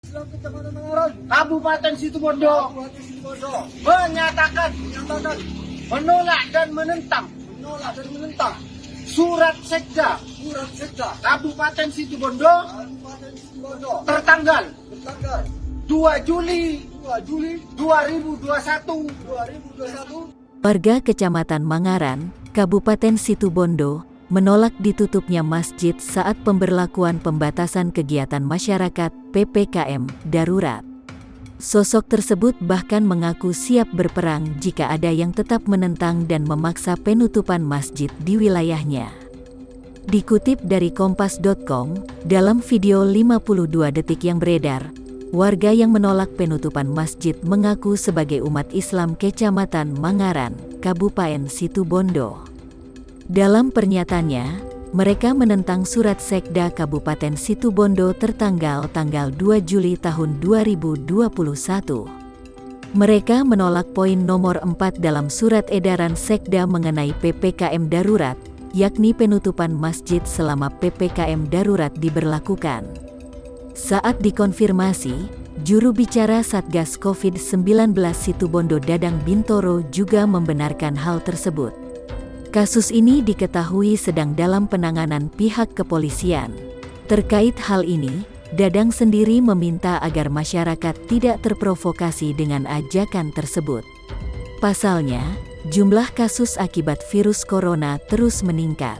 Kecamatan Mangaran, Kabupaten Situbondo Kabupaten Situbondo menyatakan menolak dan menentang surat sekda surat sekda Kabupaten Situbondo Kabupaten Situbondo tertanggal bertanggal 2 Juli 2 Juli 2021. 2021 Warga Kecamatan Mangaran, Kabupaten Situbondo, menolak ditutupnya masjid saat pemberlakuan pembatasan kegiatan masyarakat (PPKM) darurat. Sosok tersebut bahkan mengaku siap berperang jika ada yang tetap menentang dan memaksa penutupan masjid di wilayahnya. Dikutip dari kompas.com, dalam video 52 detik yang beredar, warga yang menolak penutupan masjid mengaku sebagai umat Islam Kecamatan Mangaran, Kabupaten Situbondo. Dalam pernyataannya, mereka menentang surat sekda Kabupaten Situbondo tertanggal 2 Juli tahun 2021. Mereka menolak poin nomor 4 dalam surat edaran sekda mengenai PPKM darurat, yakni penutupan masjid selama PPKM darurat diberlakukan. Saat dikonfirmasi, juru bicara Satgas COVID-19 Situbondo Dadang Bintoro juga membenarkan hal tersebut. Kasus ini diketahui sedang dalam penanganan pihak kepolisian. Terkait hal ini, Dadang sendiri meminta agar masyarakat tidak terprovokasi dengan ajakan tersebut. Pasalnya, jumlah kasus akibat virus corona terus meningkat.